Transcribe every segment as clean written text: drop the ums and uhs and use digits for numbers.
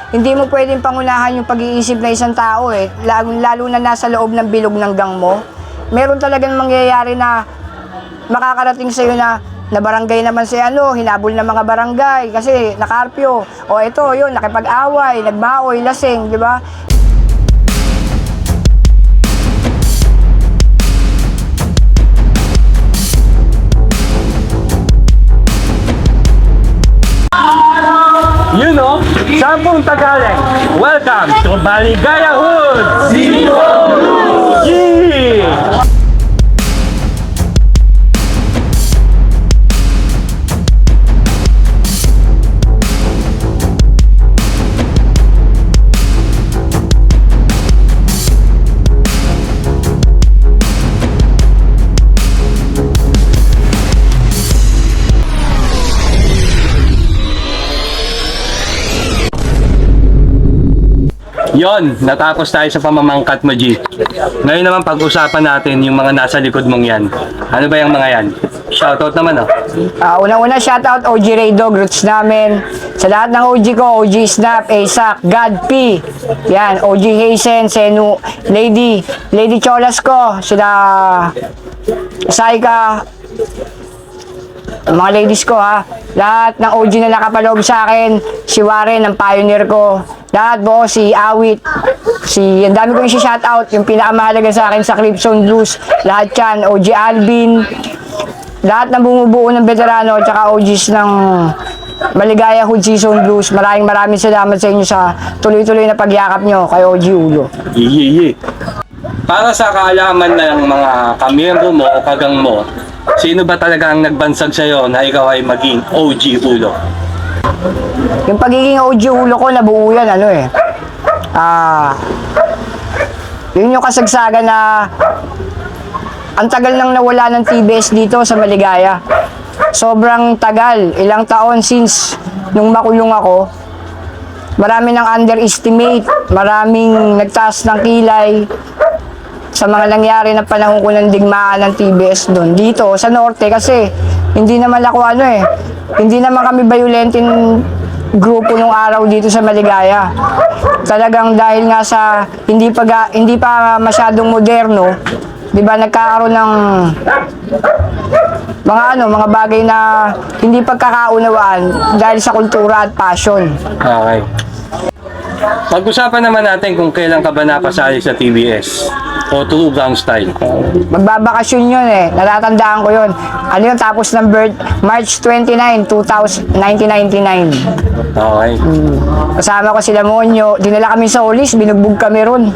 hindi mo pwedeng pangunahan yung pag-iisip na isang tao eh. Lalo na nasa loob ng bilog ng gang mo. Meron talagang mangyayari na makakarating sa'yo na barangay naman si hinabol ng mga barangay kasi nakarpyo. O ito, yun, nakipag-away, nagbaoy, lasing, di ba? You know, Sampung Tagalog. Welcome to Maligaya Hood! Yeah! Yon, natapos tayo sa pamamangkat mo, G. Ngayon naman pag-usapan natin yung mga nasa likod mong yan. Ano ba yung mga yan? Shoutout naman, oh. Una-una, shoutout OG Raydog, roots namin. Sa lahat ng OG ko, OG Snap, Asak, God P. Yan, OG Hazen, Senu, Lady Cholas ko, sila Saika, mga ladies ko ha. Lahat ng OG na nakapaloob sa akin, si Warren, ang pioneer ko. Lahat po, si Awit, ang dami ko yung shoutout, yung pinakamahalaga sa akin sa Clipson Blues. Lahat yan, OG Alvin, lahat ng bumubuo ng veterano, tsaka OGs ng Maligaya Hood Season Blues. Maraming salamat sa inyo sa tuloy-tuloy na pagyakap nyo kay OG Ulo. Iye. Para sa kaalaman ng mga kamiyembro mo o kagang mo, sino ba talaga ang nagbansag sa'yo na ikaw ay maging OG Ulo? Yung pagiging OG Ulo ko, nabuo yan, yun yung kasagsagan na ang tagal nang nawala ng TBS dito sa Maligaya. Sobrang tagal, ilang taon since nung makulong ako. Marami nang underestimate, maraming nagtaas ng kilay sa mga nangyari na panahon ko ng digmaan ng TBS doon. Dito, sa Norte, kasi hindi naman ako hindi naman kami violentin grupo nung araw dito sa Maligaya. Talagang dahil nga sa hindi pa masyadong moderno, 'di ba, nagkakaroon ng mga bagay na hindi pagkakaunawaan dahil sa kultura at passion. Okay. Pag-usapan naman natin kung kailan ka ba napasali sa TBS o True Gang Style. Magbabakasyon yun natatandaan ko yun. Tapos ng March 29, 1999. Okay. Kasama ko sila Monyo, dinala kami sa Olis, binugbog kami ron.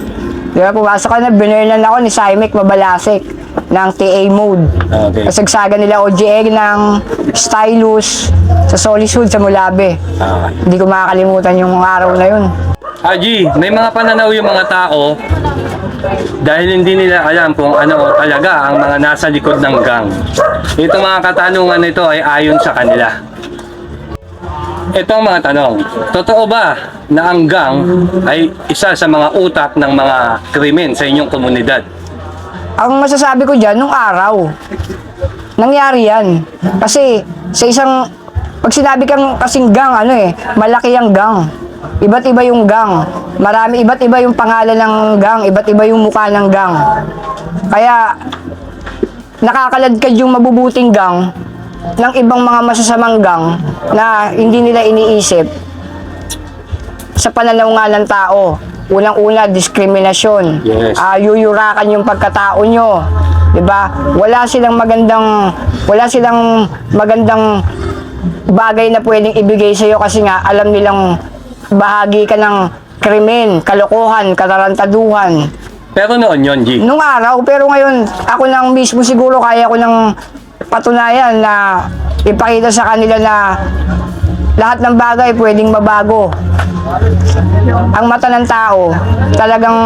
Di ba, pumasok ka na, binurnan ako ni Simek Mabalasik ng TA mode. Okay. Kasagsagan nila OG ng Stylus sa Solisud sa Mulabe. Okay. Hindi ko makakalimutan yung mga araw na yun. Haji, may mga pananaw yung mga tao dahil hindi nila alam kung ano talaga ang mga nasa likod ng gang. Ito mga katanungan nito ay ayon sa kanila. Ito ang mga tanong. Totoo ba na ang gang ay isa sa mga utak ng mga krimen sa inyong komunidad? Ang masasabi ko dyan, nung araw, nangyari yan. Kasi sa pag sinabi kang kasing gang, malaki ang gang. Iba't iba yung gang. Iba't iba yung pangalan ng gang, iba't iba yung mukha ng gang. Kaya, nakakaladkad yung mabubuting gang ng ibang mga masasamang gang na hindi nila iniisip sa pananaw nga ng tao. Unang-una, diskriminasyon. Yes. Yuyurakan yung pagkatao nyo. Diba? Wala silang magandang bagay na pwedeng ibigay sa'yo kasi nga alam nilang bahagi ka ng krimen, kalokohan, katarantaduhan. Pero noon yon, G. Nung araw, pero ngayon, ako nang mismo siguro kaya ko nang patunayan na ipakita sa kanila na lahat ng bagay pwedeng mabago. Ang mata ng tao, talagang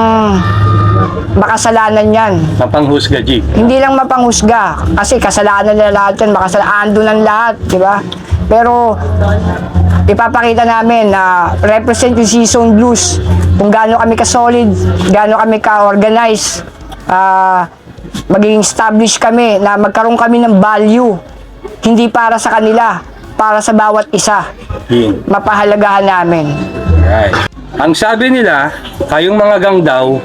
makasalanan yan. Mapanghusga, G. Hindi lang mapanghusga, kasi kasalanan nila lahat yan, ando ng lahat, di ba? Pero, ipapakita namin na represent yung Season Blues, kung gaano kami ka-solid, gaano kami ka-organize, magiging established kami, na magkaroon kami ng value, hindi para sa kanila, para sa bawat isa. Mapahalagahan namin. Right. Ang sabi nila, kayong mga gang daw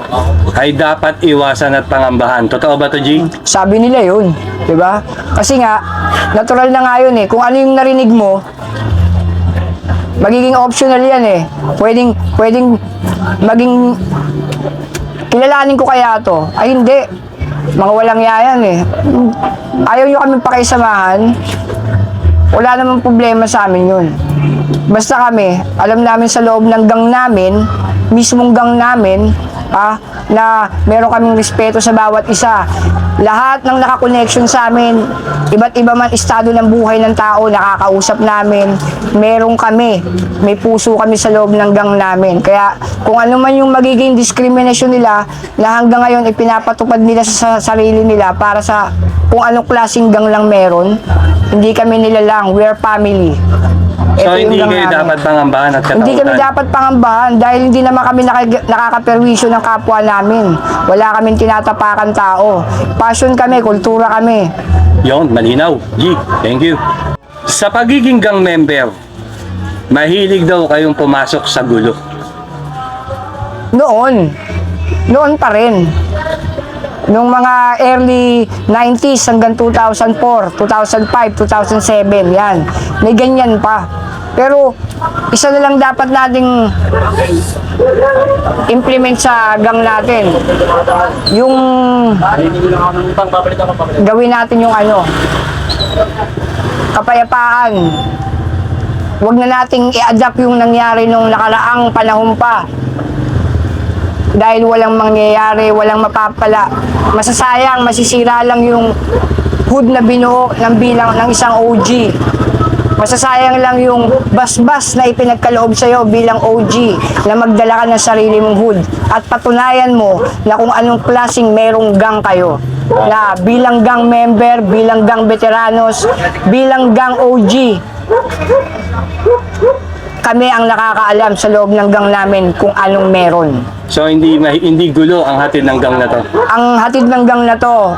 ay dapat iwasan at pangambahan. Totoo ba to, G? Sabi nila yun, di ba? Kasi nga, natural na nga yun eh. Kung ano yung narinig mo, magiging optional yan eh. Pwedeng maging, kilalanin ko kaya to. Ay hindi, mga walang yayan eh. Ayaw nyo kami pakisamahan, wala namang problema sa amin yun. Basta kami, alam namin sa loob ng gang namin, mismong gang namin, na meron kaming respeto sa bawat isa. Lahat ng nakakonnection sa amin, iba't iba man estado ng buhay ng tao, nakakausap namin, meron kami, may puso kami sa loob ng gang namin. Kaya kung ano man yung magiging discrimination nila, na hanggang ngayon ipinapatupad nila sa sarili nila para sa kung anong klaseng gang lang meron, hindi kami nila lang, we are family. So, Ito yung hindi gang kayo namin. dapat pangambahan at katakutan? Hindi kami dapat pangambahan dahil hindi naman kami nakakaperwisyo ng kapwa namin. Wala kaming tinatapakan tao. Passion kami, kultura kami. Yon, malinaw. G, thank you. Sa pagiging gang member, mahilig daw kayong pumasok sa gulo. Noon pa rin. Nung mga early 90s hanggang 2004, 2005, 2007, yan. May ganyan pa. Pero, isa na lang dapat nating implement sa gang natin. Yung gawin natin yung kapayapaan. Huwag na nating i-adapt yung nangyari nung nakaraang panahon pa. Dahil walang mangyayari, walang mapapala. Masasayang, masisira lang yung hood na binuo ng isang OG. Masasayang lang yung basbas na ipinagkaloob sa'yo bilang OG na magdala ka ng sarili mong hood. At patunayan mo na kung anong klaseng merong gang kayo. Na bilang gang member, bilang gang veteranos, bilang gang OG, kami ang nakakaalam sa loob ng gang namin kung anong meron. So, hindi gulo ang hatid ng gang na to? Ang hatid ng gang na to,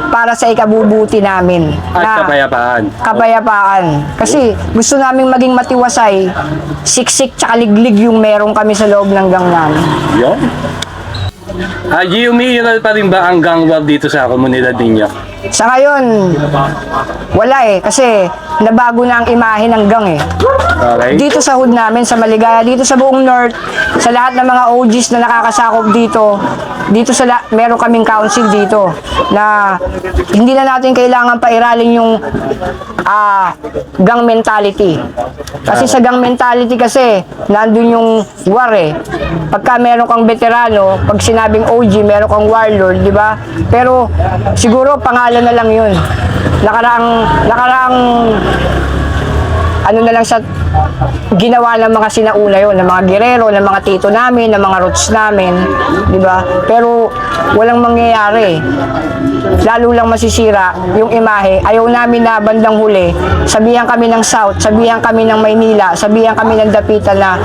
para sa ikabubuti namin. At kapayapaan. Kapayapaan. Kasi gusto namin maging matiwasay, siksik tsaka liglig yung meron kami sa loob ng gang namin. Yon. G, umiiral pa rin ba ang gang war dito sa komunidad ninyo? Sa ngayon, wala eh. Kasi nabago na ang imahe ng gang eh. Okay. Dito sa hood namin, sa Maligaya, dito sa buong North, sa lahat ng mga OGs na nakakasakop dito, meron kaming council dito na hindi na natin kailangan pairalin yung gang mentality. Kasi sa gang mentality kasi, nandun yung war eh. Pagka meron kang veterano, pag sinabing OG, meron kang warlord, di ba? Pero siguro pangalan na lang yun. Nakaraang ano na lang sa ginawa ng mga sinauna yon, ng mga gerero, ng mga tito namin, ng mga roots namin, di ba? Pero walang mangyayari. Lalo lang masisira yung imahe. Ayaw namin na bandang huli, sabihan kami ng South, sabihan kami ng Maynila, sabihan kami ng Dapitan na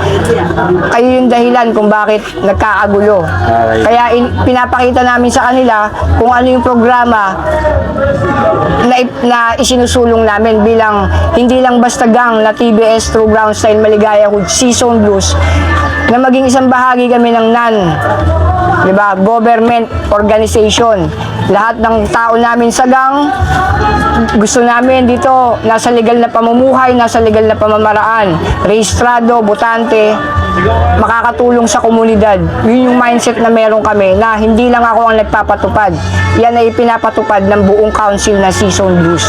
kayo yung dahilan kung bakit nagkaagulo. Kaya pinapakita namin sa kanila kung ano yung programa na isinusulong namin bilang hindi lang basta gang na TBS True Ground Style Maligaya Hood Season Blues, na maging isang bahagi kami ng diba, government organization. Lahat ng tao namin sa gang, gusto namin dito nasa legal na pamumuhay, nasa legal na pamamaraan, rehistrado, botante, makakatulong sa komunidad. Yun yung mindset na meron kami, na hindi lang ako ang nagpapatupad. Yan ay pinapatupad ng buong council na Season Blues.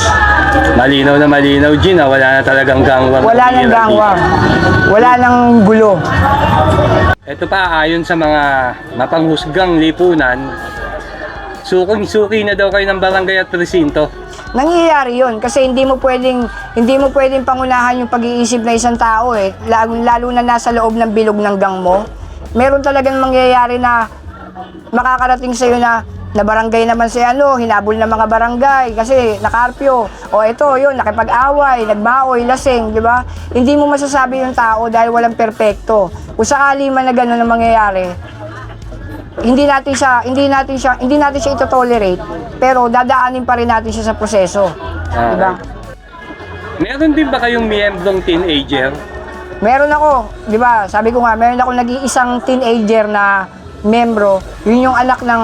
Malinaw na malinaw, Gin, wala na talagang gang war. Wala nang gang war. Wala nang gulo. Ito pa, ayon sa mga mapanghusgang lipunan, suking-suki na daw kayo ng barangay at presinto. Nangyayari yun kasi hindi mo pwedeng pangunahan yung pag-iisip na isang tao eh, lalo na nasa loob ng bilog ng gang mo. Meron talagang mangyayari na makakarating sa iyo na barangay naman si hinabol ng mga barangay kasi nakarpyo. O ito, yun, nakipag-away, nagbaoy, lasing, di ba? Hindi mo masasabi yung tao dahil walang perpekto. Kung sakali man na gano'n ang mangyayari, hindi natin siya ito-tolerate, pero dadaanin pa rin natin siya sa proseso. Di ba? Meron din ba kayong miyembrong teenager Meron ako, di ba? Sabi ko nga, meron ako nag-iisang teenager na membro. Yun yung anak ng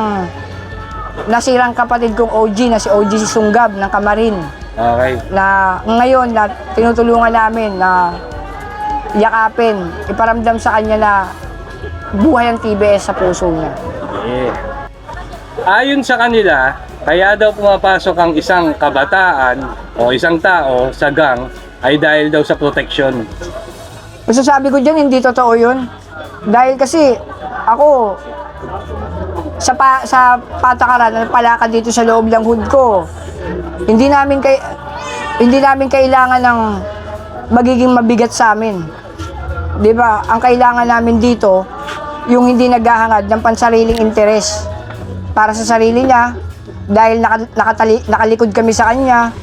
nasirang kapatid kong OG na si OG si Sunggab ng Kamarin. Okay. Na ngayon na tinutulungan namin na yakapin, iparamdam sa kanya na buhay ang TBS sa puso niya. Yeah. Ayon sa kanila, kaya daw pumapasok ang isang kabataan o isang tao sa gang ay dahil daw sa protection. Masasabi ko dyan, hindi totoo yun. Dahil kasi ako, sa patakaran, palakad dito sa loob ng hood ko, hindi namin kailangan ng magiging mabigat sa amin. 'Di ba? Ang kailangan namin dito, yung hindi naghahangad ng pansariling interes para sa sarili niya, dahil nakalikod kami sa kanya.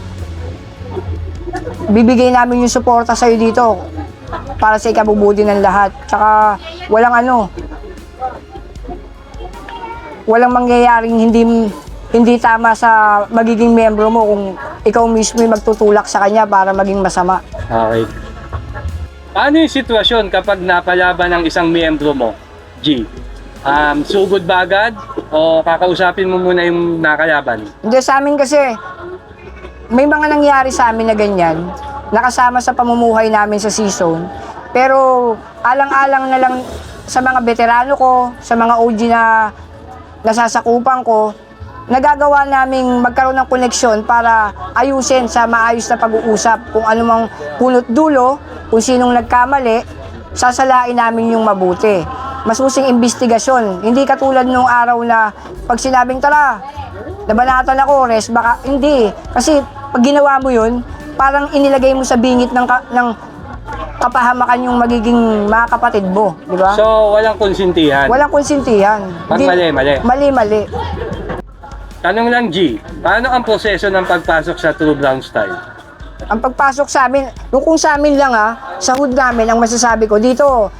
Bibigay namin yung suporta sa'yo dito para sa ikabubuti ng lahat. Tsaka walang mangyayaring hindi tama sa magiging membro mo kung ikaw mismo yung magtutulak sa kanya para maging masama. Okay. Paano yung sitwasyon kapag napalaban ng isang miyembro mo, G? Sugod ba agad o kakausapin mo muna yung nakalaban? Hindi, sa amin kasi may mga nangyari sa amin na ganyan, nakasama sa pamumuhay namin sa season. Pero alang-alang na lang sa mga veterano ko, sa mga OG na nasasakupan ko, nagagawa naming magkaroon ng koneksyon para ayusin sa maayos na pag-uusap kung anumang punot dulo, kung sinong nagkamali, sasalain namin yung mabuti. Masusing investigasyon. Hindi katulad nung araw na pag sinabing tara, nabanatan ako, rest baka, hindi. Kasi pag ginawa mo yun, parang inilagay mo sa bingit ng kapahamakan yung magiging mga kapatid mo, di ba? So, walang konsintihan? Walang konsintihan. Pag mali. Mali. Tanong lang, G, paano ang proseso ng pagpasok sa True Brown Style? Ang pagpasok sa amin, kung sa amin lang sa hood namin, ang masasabi ko dito,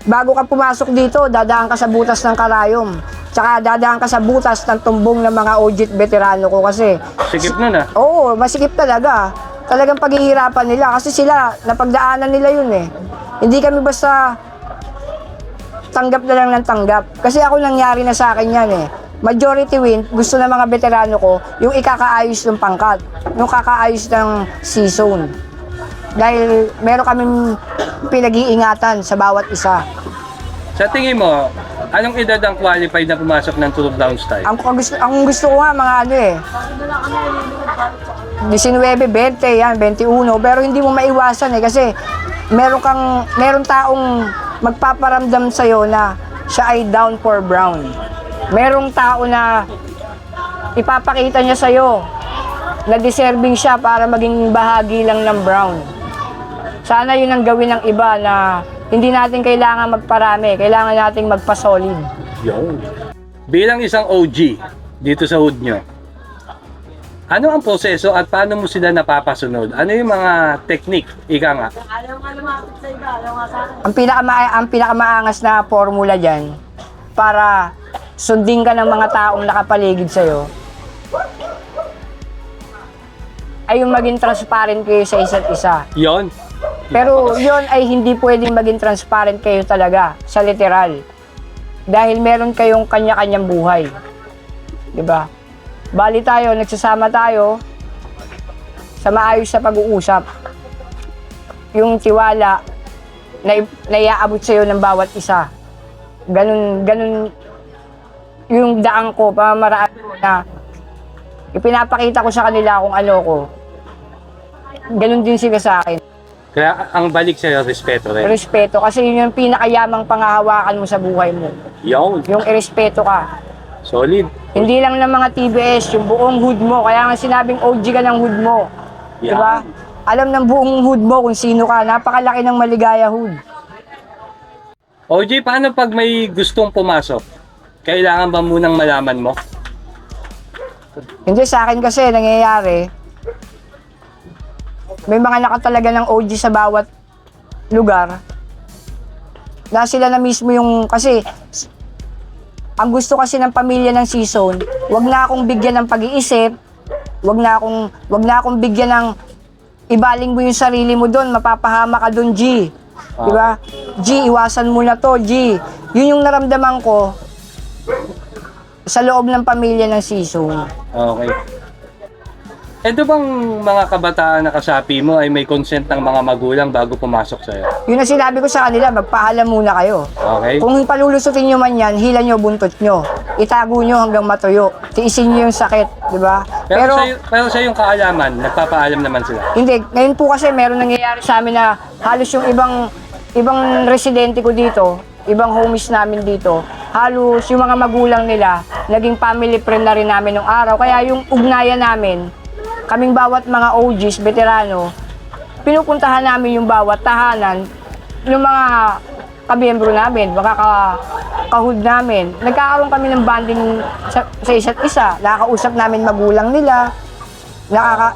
bago ka pumasok dito, dadaan ka sa butas ng karayom. Tsaka dadaan ka sa butas ng tumbong ng mga OG veterano ko kasi. Sikip nun Oo, masikip talaga. Talagang paghihirapan nila kasi sila, napagdaanan nila yun eh. Hindi kami basta tanggap na lang ng tanggap. Kasi ako nangyari na sa akin yan eh. Majority win, gusto ng mga veterano ko, yung ikakaayos ng pangkat, yung kakaayos ng season. Dahil meron kaming pinag-iingatan sa bawat isa. Sa tingin mo, anong edad ang qualified na pumasok ng True Brown Style? Ang gusto ko nga mga 19, 20, yan, 21, pero hindi mo maiwasan kasi meron taong magpaparamdam sa'yo na siya ay down for brown. Merong tao na ipapakita niya sa'yo na deserving siya para maging bahagi lang ng brown. Sana yun ang gawin ng iba na hindi natin kailangan magparami, kailangan nating magpasolid. Yo. Bilang isang OG dito sa hood nyo, ano ang proseso at paano mo sila napapasunod? Ano yung mga technique? Ika nga. Ang pinakamaangas na formula dyan para sundin ka ng mga taong nakapaligid sa'yo ay yung maging transparent kayo sa isa't isa. Yon. Pero yon ay hindi pwedeng maging transparent kayo talaga sa literal. Dahil meron kayong kanya-kanyang buhay. 'Di ba? Bali tayo, nagsasama tayo sa maayos na pag-uusap. Yung tiwala na iaabot sa'yo ng bawat isa. Ganun yung daan ko, pamamaraan na ipinapakita ko sa kanila kung ano ko. Ganun din sila sa akin. Kaya ang balik sa'yo, respeto rin. Respeto, kasi yun yung pinakayamang pangahawakan mo sa buhay mo. Yon. Yung irespeto ka. Solid. Hindi lang ng mga TBS, yung buong hood mo. Kaya nga sinabing OG ka ng hood mo. Yeah. Diba? Alam ng buong hood mo kung sino ka. Napakalaki ng Maligaya hood. OG, paano pag may gustong pumasok? Kailangan ba munang malaman mo? Hindi, sa akin kasi nangyayari, may mga nakatalaga ng OG sa bawat lugar na sila na mismo yung, kasi ang gusto kasi ng pamilya ng season, wag na akong bigyan ng pag-iisip, wag na akong bigyan ng ibaling mo yung sarili mo doon, mapapahama ka doon, G. Di ba? G, iwasan mo na to, G. Yun yung naramdaman ko sa loob ng pamilya ng season. Okay. Ito bang mga kabataan na kasapi mo ay may consent ng mga magulang bago pumasok sa'yo? Yun ang sinabi ko sa kanila, magpaalam muna kayo. Okay. Kung palulusutin nyo man yan, hila nyo, buntot nyo. Itago nyo hanggang matuyo. Tiisin nyo yung sakit, di ba? Pero sa yung kaalaman, nagpapaalam naman sila. Hindi, ngayon po kasi meron nangyayari sa amin na halos yung ibang residente ko dito, ibang homies namin dito, halos yung mga magulang nila, naging family friend na rin namin nung araw. Kaya yung ugnayan namin, kaming bawat mga OGs, veterano, pinupuntahan namin yung bawat tahanan ng mga kamiyembro namin, mga kahud namin. Nagkakaroon kami ng bonding sa isa't isa. Nakakausap namin magulang nila,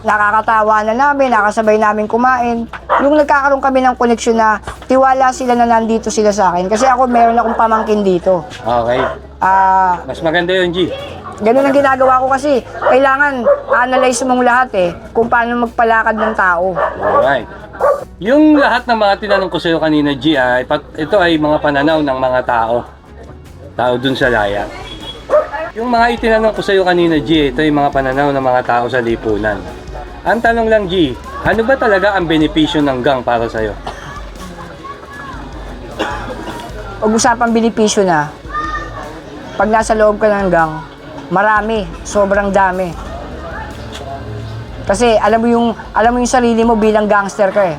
nakakatawa na namin, nakasabay namin kumain. Yung nagkakaroon kami ng koneksyon na tiwala sila na nandito sila sa akin. Kasi ako meron akong pamangkin dito. Okay. Mas maganda yun, G. Ganun ang ginagawa ko kasi kailangan analyze mong lahat kung paano magpalakad ng tao. Alright. Yung lahat ng mga tinanong ko sa'yo kanina, G, ito ay mga pananaw ng mga tao dun sa laya. Yung mga itinanong ko sa'yo kanina, G, ito yung mga pananaw ng mga tao sa lipunan. Ang tanong lang, G, ano ba talaga ang benepisyo ng gang para sa'yo? Pag-usapang benepisyo na, pag nasa loob ka ng gang, marami, sobrang dami. Kasi alam mo yung sarili mo bilang gangster ka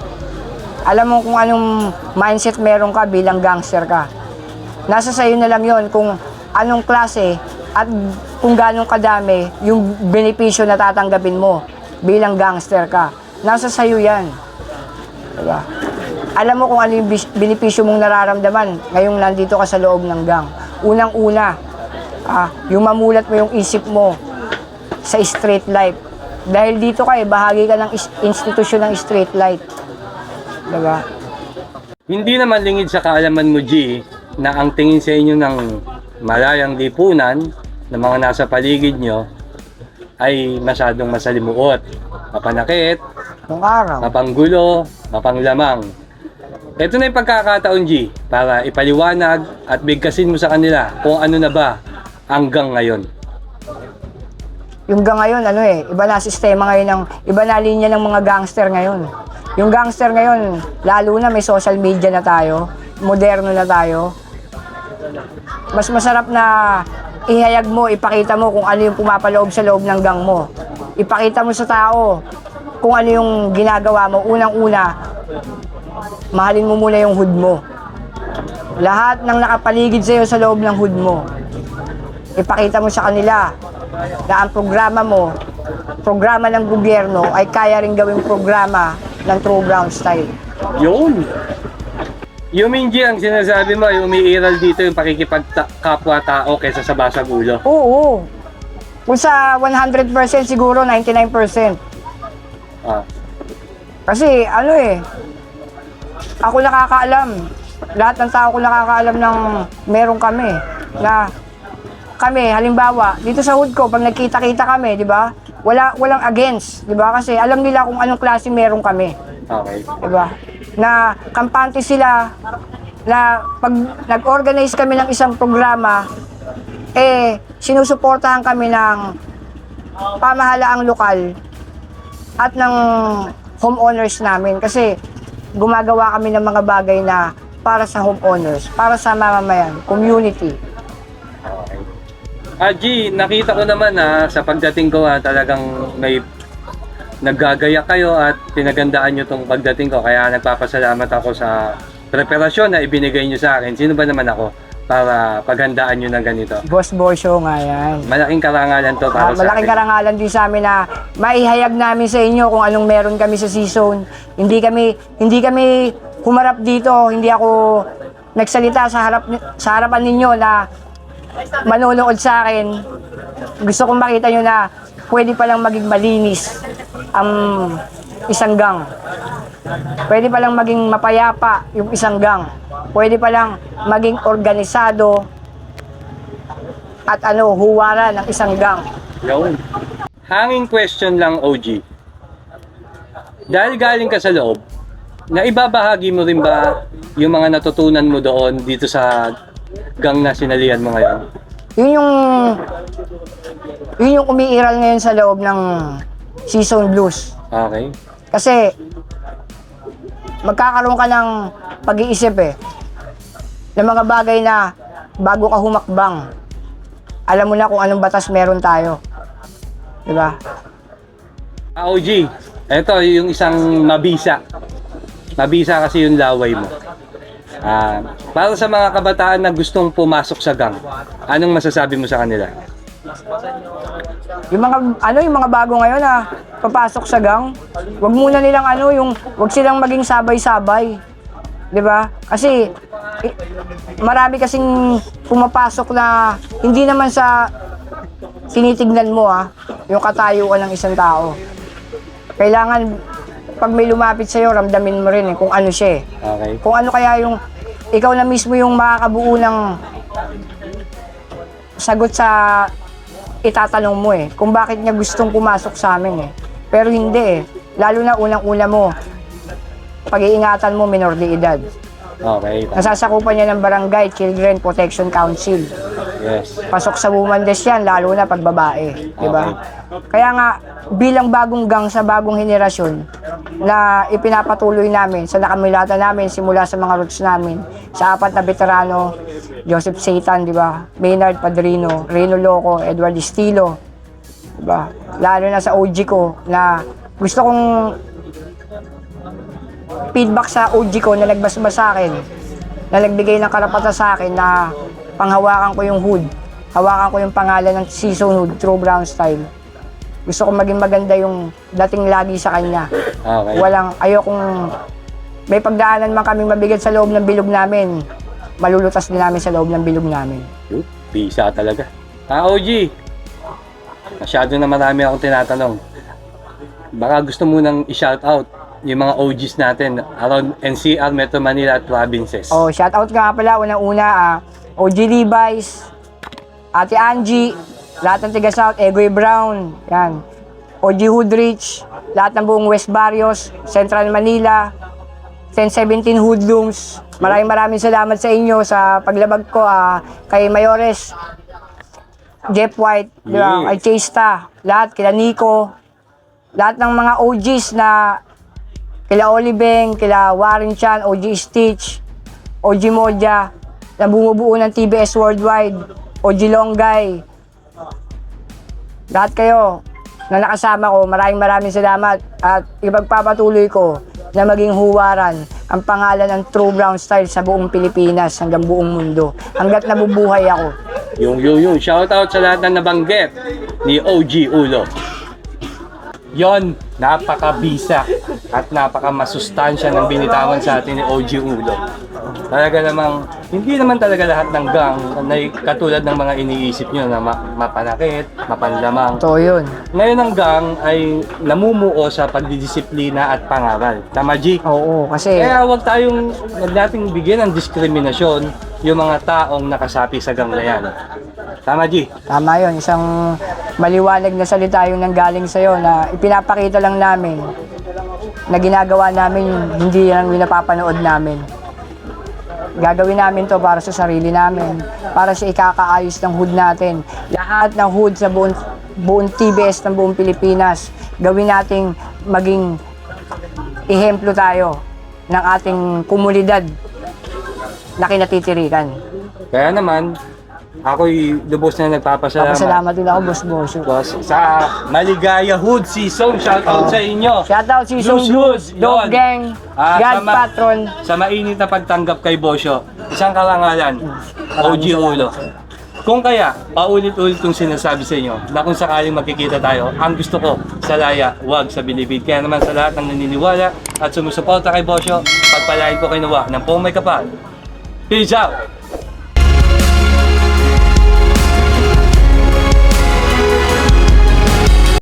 Alam mo kung anong mindset meron ka bilang gangster ka. Nasa sayo na lang yon kung anong klase at kung ganong kadami yung benepisyo na tatanggapin mo bilang gangster ka. Nasa sayo yan. Diba? Alam mo kung ano yung benepisyo mong nararamdaman ngayong nandito ka sa loob ng gang. Unang-una, yung mamulat mo yung isip mo sa street life. Dahil dito ka bahagi ka ng institusyon ng street life. Diba? Hindi naman lingid sa kaalaman mo, G, na ang tingin sa inyo ng malayang lipunan ng mga nasa paligid nyo ay masyadong masalimuot, mapanakit, Nung araw. mapanggulo, mapanglamang. Ito na yung pagkakataon, G, para ipaliwanag at bigkasin mo sa kanila kung ano na ba ang gang ngayon. Yung gang ngayon, iba na sistema ngayon, iba na linya ng mga gangster ngayon. Yung gangster ngayon, lalo na may social media na tayo, moderno na tayo. Mas masarap na ihayag mo, ipakita mo kung ano yung pumapaloob sa loob ng gang mo. Ipakita mo sa tao kung ano yung ginagawa mo. Unang-una, mahalin mo muna yung hood mo. Lahat ng nakapaligid sa'yo sa loob ng hood mo, ipakita mo sa kanila na ang programa mo, programa ng gobyerno, ay kaya rin gawing programa ng True Brown Style. Yun! Yung Minji, ang sinasabi mo ay umiiral dito yung pakikipagkapwa-tao kaysa sa basag ulo. Oo. Kung sa 100% siguro 99%. Ah. Kasi ako nakakaalam. Lahat ng tao ko nakakaalam ng meron kami. Na kami, halimbawa, dito sa hood ko, pag nagkita-kita kami, di ba? Walang against, di ba? Kasi alam nila kung anong klase meron kami. Okay. Di ba? Na kampante sila na pag nag-organize kami ng isang programa, sinusuportahan kami ng pamahalaang lokal at ng homeowners namin kasi gumagawa kami ng mga bagay na para sa homeowners, para sa mamamayan, community. G, nakita ko naman sa pagdating ko talagang may naggagaya kayo at pinagandaan nyo tong pagdating ko. Kaya nagpapasalamat ako sa preparasyon na ibinigay nyo sa akin. Sino ba naman ako para paghandaan nyo ng ganito? Boss Bosyo nga yan. Malaking karangalan to para sa Malaking akin. karangalan din sa amin na maihayag namin sa inyo kung anong meron kami sa season. Hindi kami humarap dito, hindi ako nagsalita sa harapan ninyo na manonood sa akin. Gusto kong makita nyo na pwede palang maging malinis ang isang gang. Pwede palang maging mapayapa yung isang gang. Pwede palang maging organisado at huwaran ng isang gang. Yun. Hanging question lang, OG. Dahil galing ka sa loob, na ibabahagi mo rin ba yung mga natutunan mo doon dito sa gang na sinalihan mo ngayon? Yun yung umiiral ngayon sa loob ng Season Blues. Okay. Kasi magkakaroon ka ng pag-iisip ng mga bagay na bago ka humakbang, alam mo na kung anong batas meron tayo. Diba? OG, ito yung isang mabisa. Mabisa kasi yung laway mo. Para sa mga kabataan na gustong pumasok sa gang, anong masasabi mo sa kanila? Yung mga bago ngayon na papasok sa gang, wag muna nilang wag silang maging sabay-sabay. 'Di ba? Kasi marami kasing pumapasok na hindi naman sa tinitignan mo yung katayuan ng isang tao. Kailangan pag may lumapit sa'yo, ramdamin mo rin kung ano siya. Okay. Kung ano kaya yung ikaw na mismo yung makakabuo ng sagot sa itatanong mo kung bakit niya gustong pumasok sa amin Pero hindi Lalo na unang-una mo, pag-iingatan mo minor de edad. Okay. Nasasakupan niya ng Barangay Children Protection Council. Yes. Pasok sa womandes yan, lalo na pag babae. Diba? Kaya nga, bilang bagong gang sa bagong henerasyon na ipinapatuloy namin sa nakamilata namin simula sa mga roots namin, sa 4 na veterano, Joseph Satan, diba? Maynard Padrino, Reno Loco, Edward Estilo, diba? Lalo na sa OG ko na gusto kong feedback sa OG ko na nagbasbas sa akin, na nagbigay ng karapatan sa akin na panghawakan ko yung hood, hawakan ko yung pangalan ng Season Hood, True Brown Style. Gusto ko maging maganda yung dating lagi sa kanya. Okay. Ayokong may pagdaanan man kaming mabigat sa loob ng bilog namin, malulutas din namin sa loob ng bilog namin. Bisa talaga. OG, masyado na marami akong tinatanong. Baka gusto mo nang i-shoutout yung mga OGs natin around NCR, Metro Manila at provinces. Shoutout nga pala, unang-una, OG Levi's, Ate Angie, lahat ng tiga South, Egoy Brown, yan. OG Hoodrich, lahat ng buong West Barrios, Central Manila, 1017 Hoodlums. Maraming salamat sa inyo sa paglabag ko kay Mayores, Jeff White, Yeah. kay Chesta, lahat, kila Nico, lahat ng mga OGs na kila Olibeng, kila Warren Chan, OG Stitch, OG Moja, na bumubuo ng TBS Worldwide, OG Longgay. Lahat kayo na nakasama ko, maraming salamat at ipagpapatuloy ko na maging huwaran ang pangalan ng True Brown Style sa buong Pilipinas hanggang buong mundo. Hanggat nabubuhay ako. Yung shoutout sa lahat na nabanggit ni OG Ulo. Yon, napakabisa at napakamasustansya ng binitawan sa atin ni OG Ulo. Talaga namang, hindi naman talaga lahat ng gang na katulad ng mga iniisip nyo na mapanakit, mapanlamang. Ito yun. Ngayon ang gang ay namumuo sa pagdidisiplina at pangaral. Tama, G? Oo, kasi Kaya huwag nating bigyan ng diskriminasyon yung mga taong nakasapi sa gang na yan. Tama, G? tama yun. Isang maliwanag na salita yung nanggaling sa'yo na ipinapakita lang namin na ginagawa namin, hindi lang yung napapanood namin. Gagawin namin to para sa sarili namin, para sa ikakaayos ng hood natin. Lahat ng hood sa buong TBS ng buong Pilipinas, gawin nating maging ehemplo tayo ng ating komunidad na kinatitirikan. Kaya naman, ako'y lubos na nagpapasalamat. Salamat din ako, Boss Bosyo. Boss, sa Maligaya Hood Season, shoutout sa inyo. Shoutout si Loose Hoods, Dog yun. Gang, God Patron. Sa mainit na pagtanggap kay Bosyo, isang karangalan, OG Ulo. Kung kaya, paulit-ulit kong sinasabi sa inyo na kung sakaling magkikita tayo, ang gusto ko sa laya, wag sa bilibid. Kaya naman sa lahat ng naniniwala at sumusuporta kay Bosyo, pagpalain ko kayo nawa ng pong may kapal. Peace out!